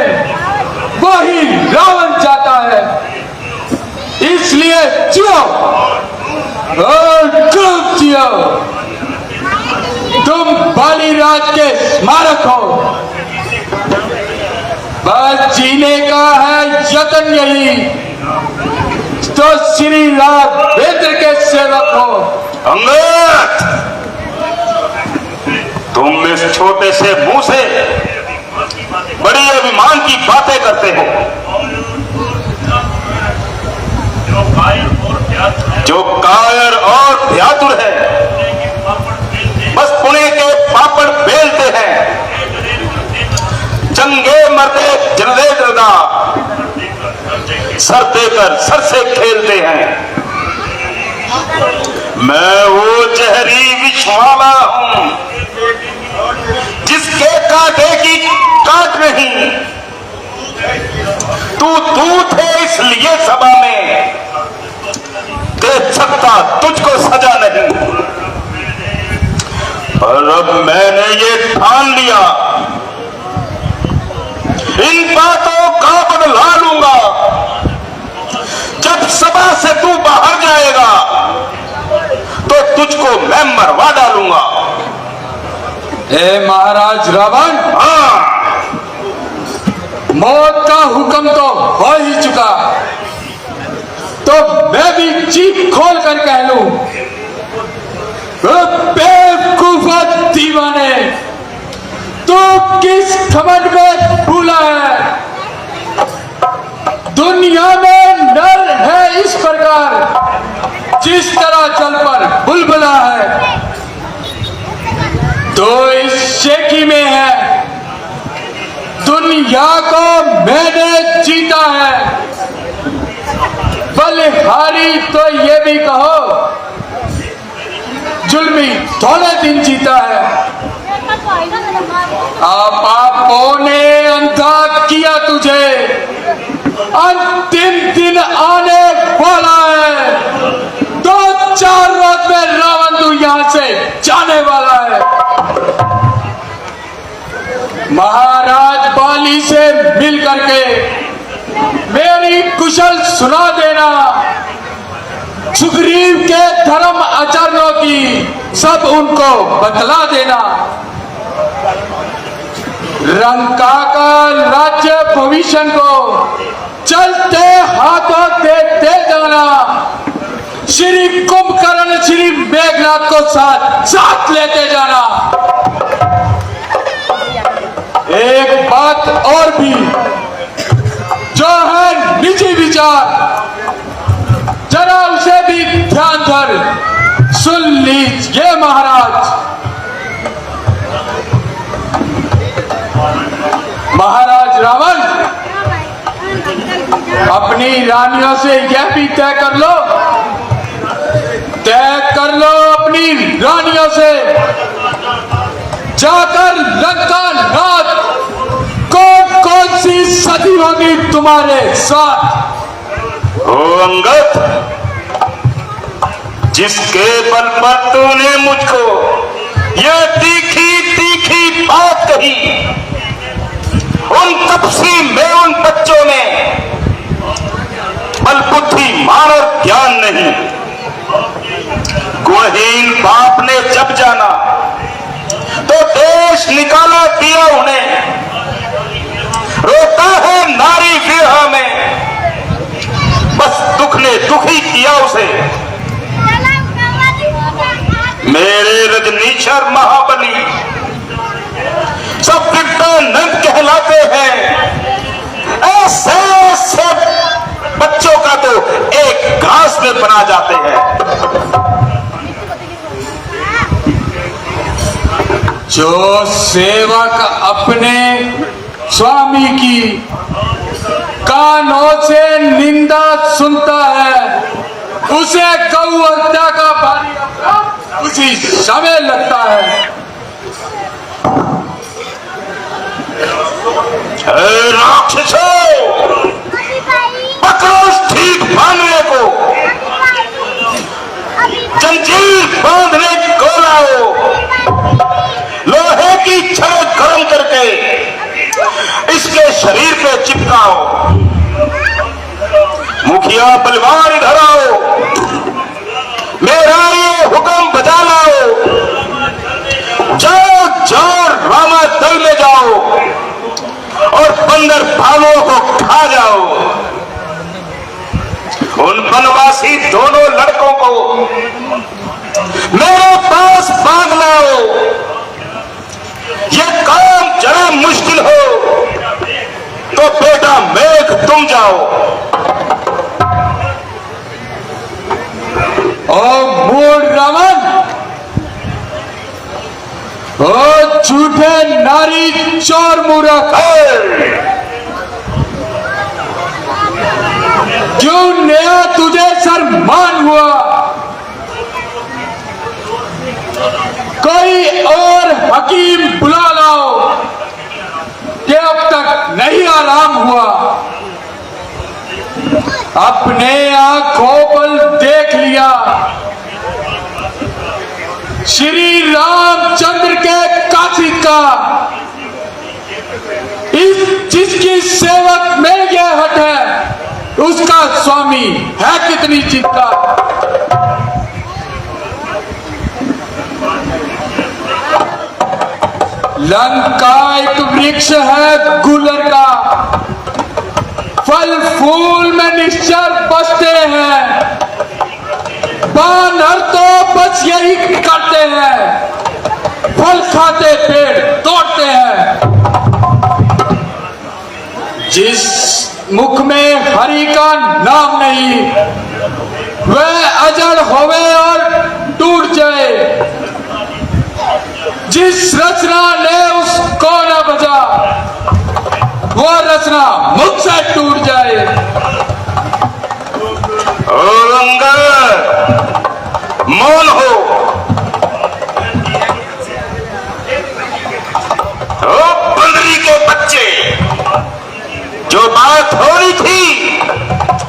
वही रावण जाता है। इसलिए जियो और खूब जियो, तुम बालीराज के स्मारक हो। बस जीने का है यत्न यही, तो श्री राघवेंद्र के सेवक हो। अंगद, तुम इस छोटे से मुंह से बड़ी अभिमान की बातें करते हो। जो कायर और भ्यातुर है, बस पुणे के पापड़ बेलते हैं, जंगे मरते जरदे जरदा, सर देकर सर से खेलते हैं। मैं वो जहरी विषवाला हूं जिसके कांटे की काट नहीं। तू थे इसलिए सभा में दे सकता तुझको सजा नहीं, पर अब मैंने ये ठान लिया, इन बातों का बदला लूंगा। जब सभा से तू बाहर जाएगा तो तुझको मैं मरवा डालूंगा। ए महाराज रावण, हाँ, मौत का हुक्म तो हो ही चुका, तो मैं भी चीख खोल कर कह लूं, बेवकूफ दीवाने, तू किस घमंड में भूला है? दुनिया में नर है इस प्रकार जिस तरह जल पर बुलबुला है, तो इस शेखी में है। दुनिया को मैंने जीता है, बलिहारी तो ये भी कहो, जुल्मी थोड़े दिन जीता है। पापों ने अंधा किया तुझे, अंतिम दिन आने वाला है, 2-4 रोज में महाराज बाली से मिल करके मेरी कुशल सुना देना, सुग्रीव के धर्म आचरणों की सब उनको बतला देना, लंका का राज्य भविष्य को चलते हाथों दे जाना, श्री कुंभकर्ण श्री मेघनाथ को साथ लेते जाना। एक बात और भी जो है निजी विचार, जरा उसे भी ध्यान धर सुन लीजिए महाराज। महाराज रावण, अपनी रानियों से यह भी तय कर लो अपनी रानियों से, जाकर लंका नाथ कौन सी सदी होगी तुम्हारे साथ। ओ अंगद, जिसके बल पर तूने मुझको यह तीखी बात कही, उन तपसी में, उन बच्चों में बल बुद्धि मान और ज्ञान नहीं। गुणहीन बाप ने जब जाना तो देश निकाला दिया उन्हें, रोता है नारी विरह में, बस दुख ने दुखी किया उसे। मेरे रजनीशर महाबली सब नंद कहलाते हैं, ऐसे बच्चों का तो एक घास में बना जाते हैं। जो सेवक अपने स्वामी की कानों से निंदा सुनता है, उसे गौ हत्या का भारी अपराध उसी समय लगता है। राक्षसों, पकड़ो ठीक बांधने को, जंजीर बांधने को लाओ, लोहे की छड़ गर्म करके इसके शरीर पे चिपकाओ। मुखिया बलवान इधर आओ, मेरा ये हुक्म बजा लाओ। जाओ रामा दल में जाओ और बंदर भालुओं को खा जाओ। उन वनवासी दोनों लड़कों को मेरे पास बांध लाओ। ये काम जरा मुश्किल हो तो बेटा मेघ तुम जाओ। ओ मूड रावण, ओ झूठे नारी चोर मूर्ख, क्यों नया तुझे शर्मान हुआ? कोई और हकीम बुला लाओ कि अब तक नहीं आराम हुआ। अपने आंखों पर देख लिया श्री रामचंद्र के काशिद का, जिसकी सेवक में यह हट है, उसका स्वामी है कितनी चिंता। लंका एक वृक्ष है गुलर का, फल फूल में निश्चर बसते हैं, बानर तो बस यही करते हैं, फल खाते पेड़ तोड़ते हैं। जिस मुख में हरि का नाम नहीं, वह अजड़ होवे और टूट जाए। जिस रचना ने उसको न बजा, वो रचना मुख से टूट जाए। मौन हो। ओ बंदरी के बच्चे, जो बात हो रही थी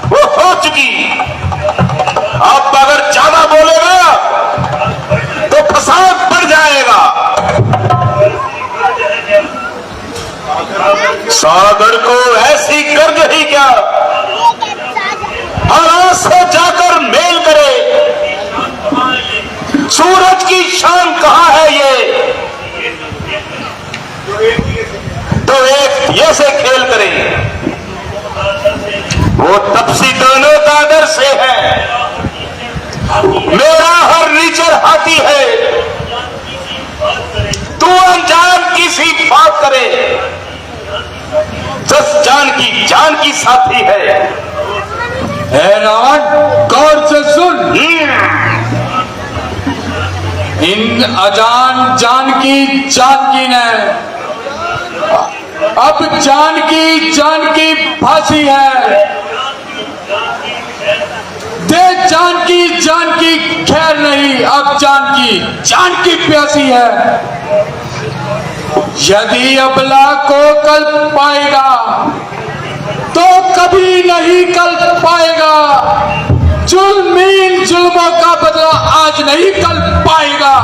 वो हो चुकी। अब अगर ज्यादा बोलेगा तो फसाद बढ़ जाएगा। सागर को ऐसी गर्ज ही क्या हरा से जाकर मेल करे। सूरज की शान कहाँ है ये, तो एक ये से खेल करे। वो तपसी दोनों दादर से है, मेरा हर नीचर हाथी है। तू अनजान किसी बात करे, जस जान की साथी है। रावण गौर से सुन, इन अजान जानकी ने अब जानकी फांसी है। दे जानकी खैर नहीं, अब जानकी प्यासी है। यदि अबला को कल पाएगा तो कभी नहीं कल पाएगा। जुल्मों का बदला आज नहीं कल पाएगा।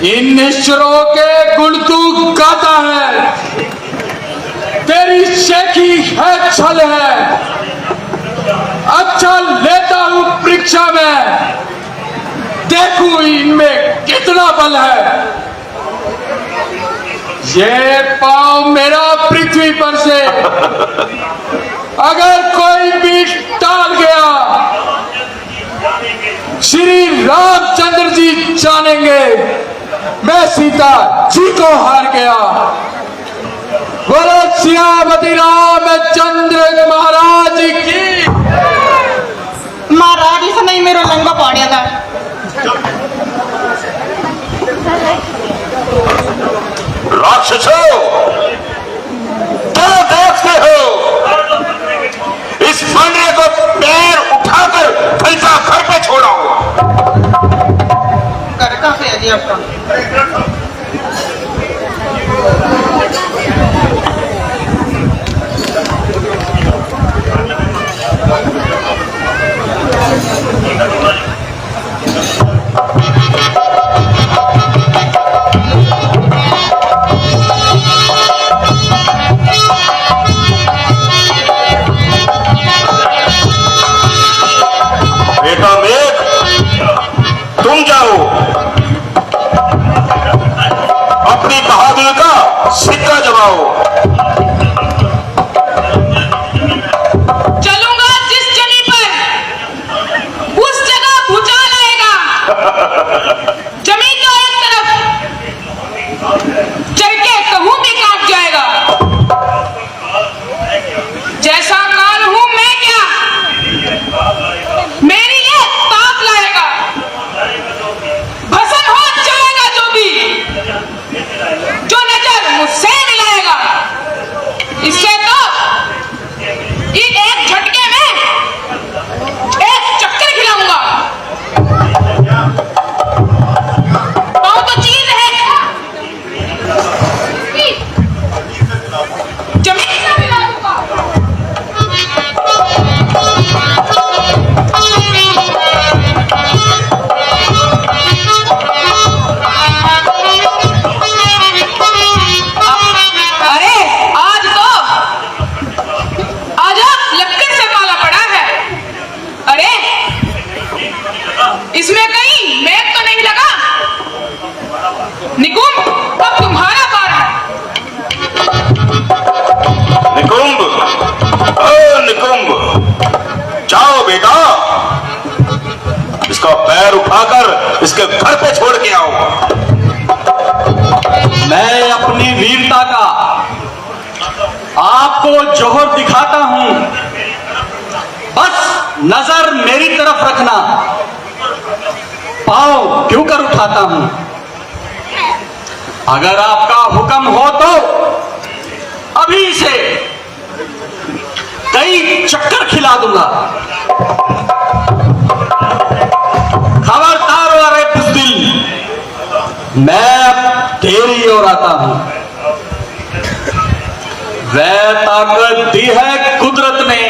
इन निश्चरों के गुण तू गाता है, तेरी शेखी है छल है। अच्छा लेता हूं परीक्षा में, देखूं इनमें कितना बल है। ये पांव मेरा पृथ्वी पर से अगर कोई भी टाल गया, श्री रामचंद्र जी जानेंगे मैं सीता जी को हार गया। बोलो सियापति रामचंद्र महाराज की। महाराज इस नहीं मेरा लंगा पाड़िया था। राक्षसों, क्या देखते हो? इस बंदरे को पैर उठाकर फैसा घर पे छोड़ाओ। घर कहाँ से है जी आपका? बेटा मेघ, तुम जाओ, अपनी बहादुरी का सिक्का जमाओ। चलूंगा जिस जमी पर उस जगह भूचाल आएगा। जमी का एक तरफ चढ़ के कहूं भी काट जाएगा। जैसा काल हूं मैं क्या, मेरी ये ताक लाएगा। भसन हो जाएगा जो नजर मुझसे मिलाएगा। इससे तो एक झटके में एक चक्कर खिलाऊंगा। पाँव तो चीज है, जमीन से मिला दूंगा। अरे आज तो आजा लक्कड़ से पाला पड़ा है। अरे इसमें कहीं मैग तो नहीं लगा? निकुंभ, अब तुम्हारा बार है। निकुंभ, ओ निकुंभ, जाओ बेटा, इसका पैर उठाकर इसके घर पे छोड़ के आओ। मैं अपनी वीरता का आपको जोहर दिखाता हूं, बस नजर मेरी तरफ रखना। पाँव क्यों कर उठाता हूं, अगर आपका हुक्म हो तो अभी से कई चक्कर खिला दूंगा। खबरदार अरे बुज़दिल, मैं अब तेरी ओर आता हूं। वह ताकत दी है कुदरत ने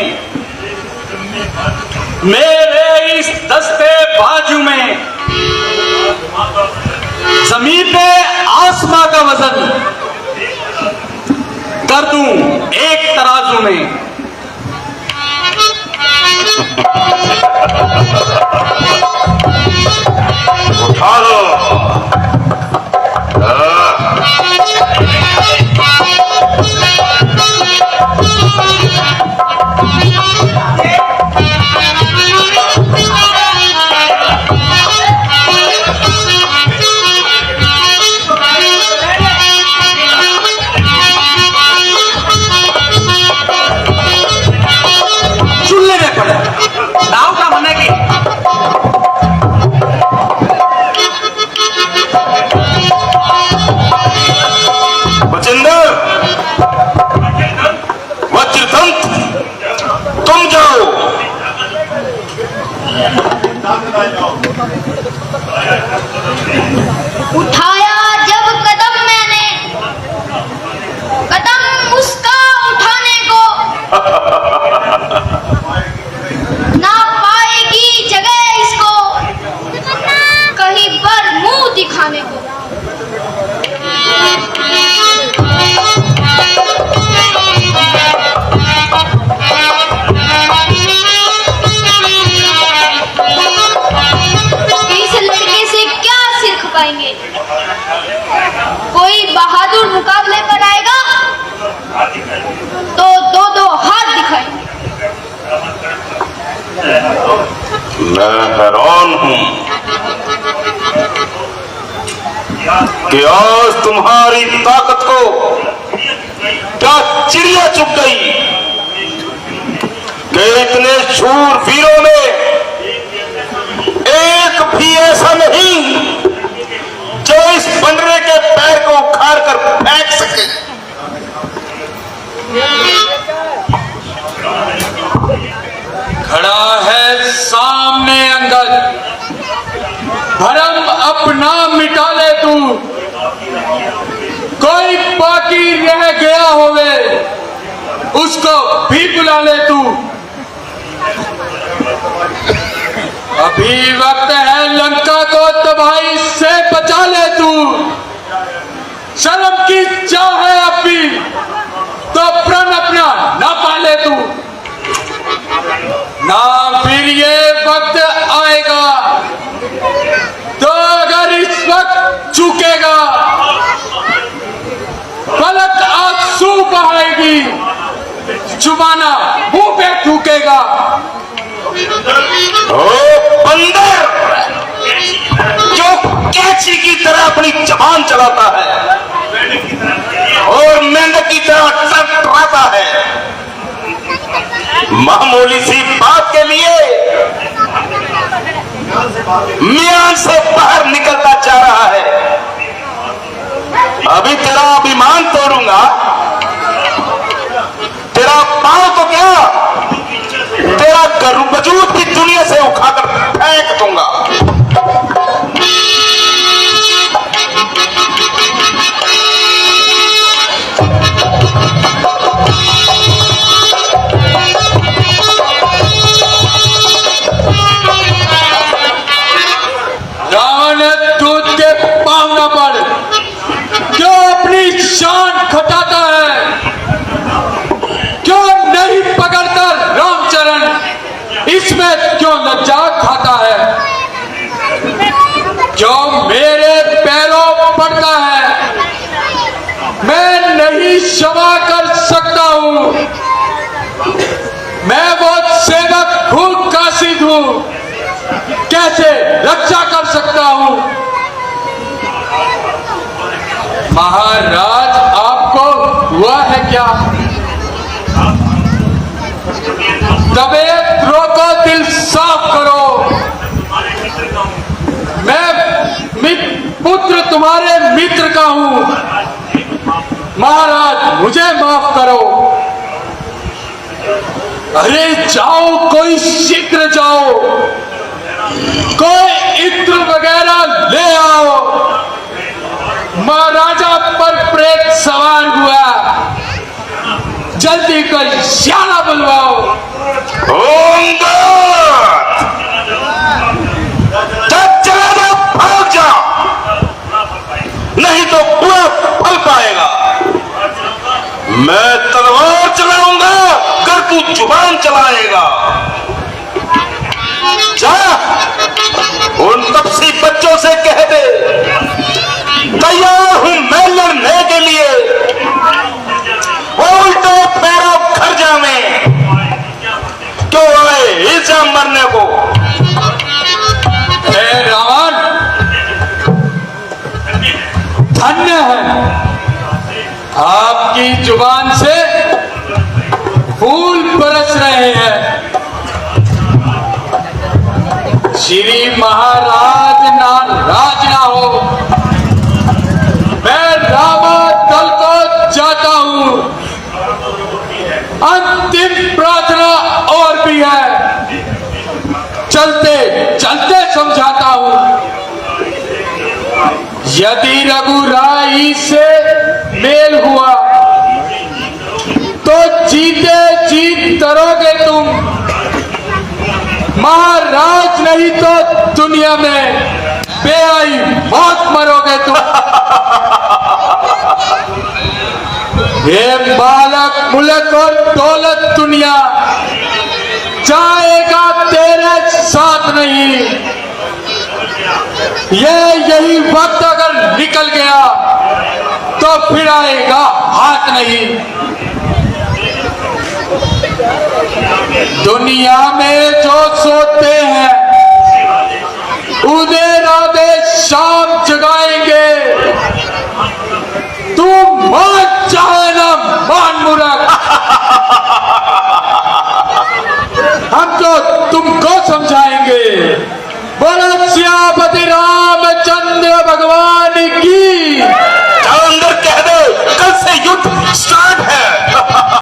मेरे इस दस्ते बाजू में, जमीन पे आसमां का वजन में। उठा लो। चुल्ले में पड़े दाव का मन है कि बचिंदर, वज्रदंत, तुम जाओ। उठाया जब कदम मैंने, कदम उसका उठाने को ना पाएगी जगह इसको कहीं पर मुंह दिखाने को। इस लड़के से क्या सिर खपाएंगे? कोई बहादुर मुकाबले पर आएगा तो दो दो हाथ दिखाएंगे। मैं हैरान हूं कि आज तुम्हारी ताकत को क्या चिड़िया चुप गई कि इतने शूर वीरों में एक भी ऐसा नहीं जो इस बंदरे के पैर को उखाड़ कर फेंक सके। खड़ा है सामने अंगद, भरम अपना मिटा ले तू, कोई बाकी रह गया होवे उसको भी बुला ले तू। अभी वक्त है लंका को तबाही से बचा ले तू। शर्म की चाह है अब भी तो प्रण अपना ना पाले तू। ना फिर ये वक्त आएगा तो अगर इस वक्त चूकेगा पलक आंसू बहाएगी, जुबाना मुंह पे थूकेगा। ओ बंदर जो कैची की तरह अपनी जबान चलाता है और मेंढक की तरह टकराता है, मामूली सी बात के लिए मियां से बाहर निकलता जा रहा है। अभी तेरा अभिमान तोड़ूंगा, तेरा पांव तो क्या तेरा वजूद की दुनिया से उखाकर फेंक दूंगा। रावण दूध के पांव न पड़ क्यों अपनी शान खटाता है, क्यों नहीं पकड़ता रामचरण इसमें क्यों लज्जा खाता है, क्यों मेरे पैरों पड़ता है मैं नहीं क्षमा कर सकता हूं। मैं वो सेवक खूब कासिद हूं, कैसे रक्षा कर सकता हूं। महाराज आपको हुआ है क्या? तबीयत रोको, दिल साफ करो। मैं पुत्र तुम्हारे मित्र का हूं, महाराज मुझे माफ करो। अरे जाओ, कोई शीघ्र जाओ, कोई इत्र वगैरह ले आओ। महाराजा पर प्रेत सवार हुआ, जल्दी कोई श्याला बुलवाओ। चला जा, भाग जा, नहीं तो पूरा फल पाएगा। मैं तलवार चलाऊंगा तू जुबान चलाएगा। जा उन तपसी बच्चों से कह दे, तैयार हूं मैं लड़ने के लिए। वो उल्टे पैरों घर जावे, क्यों आए इल्जाम मरने को। हे रावण, धन्य है आपकी जुबान से फूल बरस रहे हैं। श्री महाराज नाराज ना हो, मैं रामादल को जाता हूं। अंतिम प्रार्थना और भी है, चलते चलते समझाता हूं। यदि रघुराई से मेल हुआ तो जीते जीत तरोगे तुम, महाराज नहीं तो दुनिया में बेआई मौत मरोगे तुम। ये बालक मुल्क और दौलत दुनिया जाएगा तेरे साथ नहीं। यही वक्त अगर निकल गया तो फिर आएगा हाथ नहीं। दुनिया में जो सोते हैं उन्हें राधे शाम जगाएंगे। तू मान चाहे ना मान मूर्ख, हम तो तुमको समझाएंगे। बोलो सियापति रामचंद्र भगवान की। जाओ अंदर कह दो, कल से युद्ध